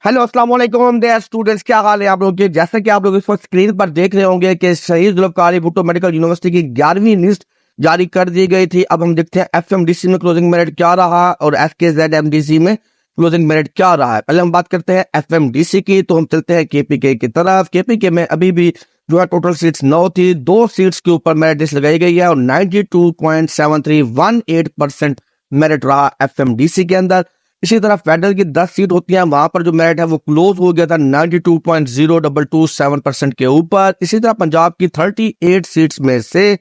Hello अस्सलाम वालेकुम there students, क्या हाल है आप लोगों के। जैसा कि आप लोग इस वक्त स्क्रीन पर देख रहे होंगे कि शहीद जुल्फ़िकार भुट्टो मेडिकल यूनिवर्सिटी की 11वीं लिस्ट जारी कर दी गई थी। अब हम देखते हैं एफएमडीसी में क्लोजिंग मेरिट क्या रहा और एफकेजेडएमडीसी में क्लोजिंग मेरिट क्या रहा है। पहले हम बात करते हैं एफएमडीसी की, तो हम चलते हैं केपीके की तरफ। केपीके में अभी भी जो है टोटल सीट्स 9 थी, 2 सीट्स के ऊपर मेरिट लिस्ट लगाई गई है और 92.7318% मेरिट रहा एफएमडीसी के अंदर। इसी तरह फेडरल की 10 सीट होती हैं, वहां पर जो मेरिट है वो क्लोज हो गया था 92.0227% के ऊपर। इसी तरह पंजाब की 38 सीट्स में से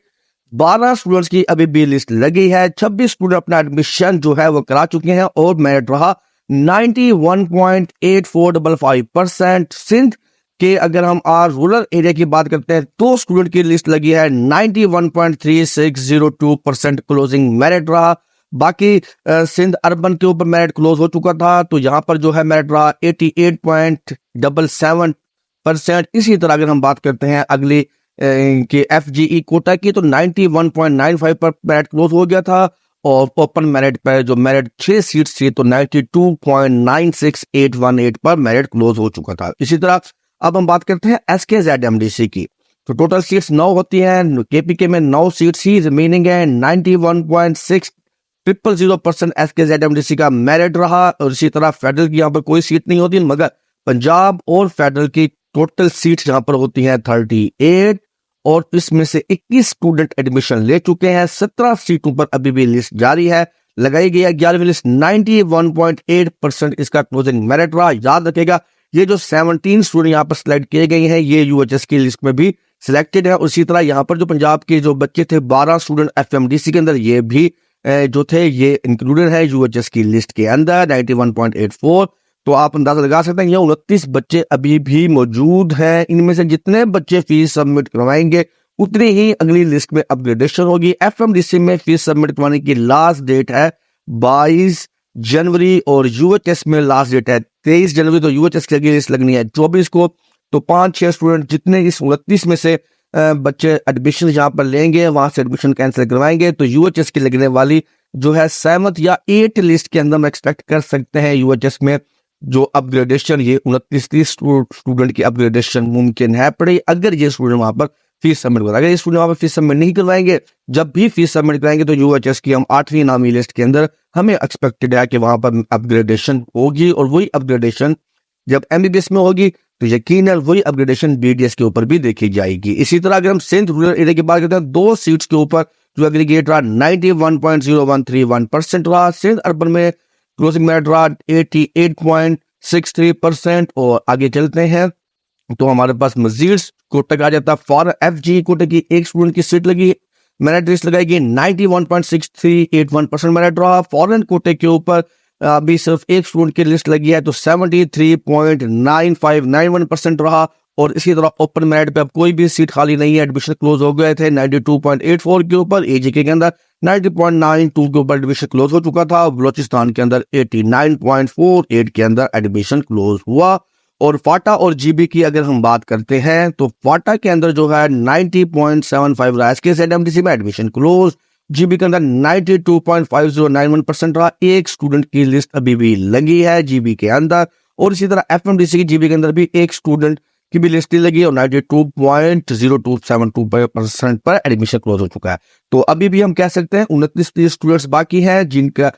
12 स्टूडेंट्स की अभी भी लिस्ट लगी है। 26 स्टूडेंट अपना एडमिशन जो है वो करा चुके हैं और मेरिट रहा 91.8455%। सिंध के अगर हम आज रूरल एरिया की बात करते हैं तो स्टूडेंट की लिस्ट लगी है 91.3602% क्लोजिंग मेरिट रहा। बाकी सिंध अर्बन के ऊपर मेरिट क्लोज हो चुका था, तो यहाँ पर जो है मेरिट रहा 88.77%। इसी तरह अगर हम बात करते हैं अगली के एफजीई कोटा की, तो 91.95 पर मेरिट क्लोज हो गया था और ओपन मेरिट पर जो मेरिट 6 सीट्स थी तो 92.96818 पर मेरिट क्लोज हो चुका था। इसी तरह अब हम बात करते हैं एसकेजेडएमडीसी की, तो टोटल सीट्स 9 होती हैं। केपीके में 9 सीट्स ही रिमेनिंग है। 91.6000% एसकेजेडएमडीसी का मेरिट रहा और इसी तरह फेडरल की यहाँ पर कोई सीट नहीं होती, मगर पंजाब और फेडरल की टोटल सीट्स यहाँ पर होती हैं 38 और इसमें से 21 स्टूडेंट एडमिशन ले चुके हैं। 17 सीटों पर अभी भी लिस्ट जारी है, लगाई गई है 11वीं लिस्ट। 91.8% इसका क्लोजिंग मेरिट रहा। याद रखेगा ये जो 17 स्टूडेंट यहाँ पर सिलेक्ट किए गए हैं ये यूएचएस की लिस्ट में भी सिलेक्टेड है। उसी तरह यहाँ पर जो पंजाब के जो बच्चे थे 12 स्टूडेंट एफएमडीसी के अंदर ये भी जो थे ये इंक्लूडेड है यूएचएस की लिस्ट के अंदर 91.84। तो आप अंदाजा लगा सकते हैं ये 29 बच्चे अभी भी मौजूद हैं। इनमें से जितने बच्चे फीस सबमिट करवाएंगे उतनी ही अगली लिस्ट में अपग्रेडेशन होगी। एफएमडीसी में फीस सबमिट करवाने की लास्ट डेट है 22 जनवरी और यूएचएस में लास्ट डेट है 23 जनवरी। तो यूएचएस की अगली लिस्ट लगनी है 24 को। तो 5-6 स्टूडेंट जितने इस 29 में से बच्चे एडमिशन यहाँ पर लेंगे वहां से एडमिशन कैंसिल करवाएंगे, तो यूएचएस की लगने वाली जो है 7th या 8th लिस्ट के अंदर हम एक्सपेक्ट कर सकते हैं यूएचएस में जो अपग्रेडेशन ये 29-30 स्टूडेंट की अपग्रेडेशन मुमकिन है पड़े अगर ये स्टूडेंट वहां पर फीस सबमिट करवाएंगे। अगर ये स्टूडेंट वहां पर फीस सबमिट नहीं करवाएंगे, जब भी फीस सबमिट कराएंगे तो यूएचएस की हम 8वीं नामी लिस्ट के अंदर हमें एक्सपेक्टेड है कि वहां पर अपग्रेडेशन होगी और वही अपग्रेडेशन जब एमबीबीएस में होगी तो यकीनन वही अपग्रेडेशन बीडीएस के ऊपर भी देखी जाएगी। इसी तरह अगर हम सिंध रूरल एरिया की बात करते हैं 2 सीट्स के ऊपर जो एग्रीगेट रहा 91.0131% रहा। सिंध अर्बन में क्लोजिंग मेरिट रहा 88.63% और आगे चलते हैं तो हमारे पास मजीद कोटा का आ जाता है फॉरन एफजी कोटे की एक स्टूडेंट की सीट लगी, मेरिट लिस्ट लगाएगी 91.6381% मेरिट रहा। फॉरेन कोटे के ऊपर अभी सिर्फ एक स्टूडेंट की लिस्ट लगी है तो 73.9591% रहा और इसी तरह ओपन मेरिट पे अब कोई भी सीट खाली नहीं है। एडमिशन क्लोज हो गए थे 92.84 के ऊपर, एजीके के अंदर 90.92 के ऊपर एडमिशन क्लोज हो चुका था। बलोचिस्तान के अंदर 89.48 के अंदर एडमिशन क्लोज हुआ। और फाटा और जीबी की अगर हम बात करते हैं तो फाटा के अंदर जो है 90.75 रहा, एसकेजेडएमडीसी में एडमिशन क्लोज। जीबी के अंदर 92.5091% रहा। एक स्टूडेंट की लिस्ट अभी भी लगी है जीबी के अंदर और इसी तरह एफएमडीसी की जीबी के अंदर भी एक स्टूडेंट की भी लिस्ट लगी और 92.0272% पर एडमिशन क्लोज हो चुका है। तो अभी भी हम कह सकते हैं 29 स्टूडेंट्स बाकी हैं जिनका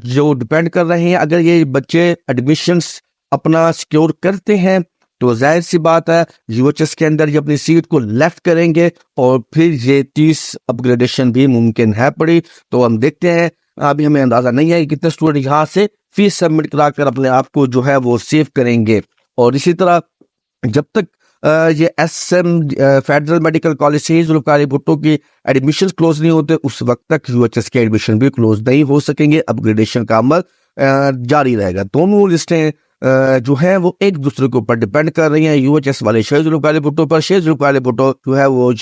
जो डिपेंड कर रहे हैं। अगर ये बच्चे एडमिशन अपना सिक्योर करते हैं तो जाहिर सी बात है यूएचएस के अंदर ये अपनी सीट को लेफ्ट करेंगे और फिर ये 30 अपग्रेडेशन भी मुमकिन है पड़ी। तो हम देखते हैं, अभी हमें अंदाजा नहीं है कि कितने स्टूडेंट यहाँ से फीस सबमिट कराकर अपने आप को जो है वो सेव करेंगे। और इसी तरह जब तक ये एसएम फेडरल मेडिकल कॉलेज शहीद जुल्फ़िकार भुट्टो की एडमिशन क्लोज नहीं होते उस वक्त तक यूएचएस के एडमिशन भी क्लोज नहीं हो सकेंगे। अपग्रेडेशन का अमल जारी रहेगा। दोनों लिस्टें जो है वो एक दूसरे के ऊपर डिपेंड कर रही हैं। यूएचएस वाले शहीद जुल्फ़िकार भुट्टो पर, शहीद जुल्फ़िकार भुट्टो जो है वो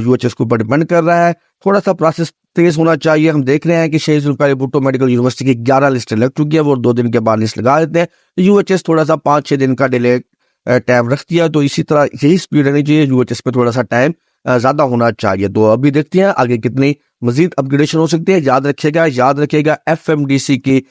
यूएचएस के ऊपर डिपेंड कर रहा है। थोड़ा सा प्रोसेस तेज होना चाहिए। हम देख रहे हैं कि शहीद जुल्फ़िकार भुट्टो मेडिकल यूनिवर्सिटी की 11 लिस्टें लग चुकी है, वो 2 दिन के बाद लिस्ट लगा देते हैं। यूएचएस थोड़ा सा 5-6 दिन का डिले टाइम रख दिया, तो इसी तरह यही स्पीड रहनी चाहिए। यूएचएस पे थोड़ा सा टाइम ज्यादा होना चाहिए। तो अभी देखते हैं आगे कितनी मजीद अपग्रेडेशन हो सकती है। याद रखिएगा FMDC की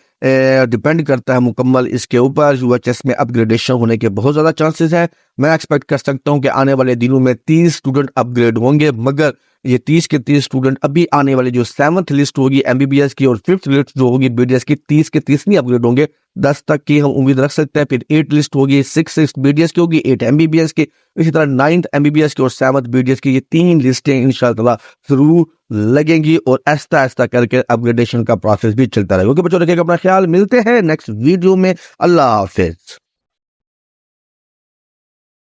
डिपेंड करता है मुकम्मल इसके ऊपर। UHS में अपग्रेडेशन होने के बहुत ज्यादा चांसेस है। मैं एक्सपेक्ट कर सकता हूं कि आने वाले दिनों में 30 स्टूडेंट अपग्रेड होंगे, मगर ये 30 के 30 स्टूडेंट अभी आने वाली जो 7th लिस्ट होगी MBBS की और 5th लिस्ट जो होगी BDS की, 30 के 30 नहीं अपग्रेड होंगे, 10 तक की हम उम्मीद रख सकते हैं। फिर 8 लिस्ट होगी, 6 BDS की होगी, 8 MBBS की, इसी तरह 9th MBBS की और 7th BDS की। ये 3 लिस्टें इंशाअल्लाह शुरू लगेंगी और ऐसा ऐसा करके अपग्रेडेशन का प्रोसेस भी चलता रहेगा। ओके बच्चों, रखिएगा अपना ख्याल, मिलते हैं नेक्स्ट वीडियो में। अल्लाह हाफिज।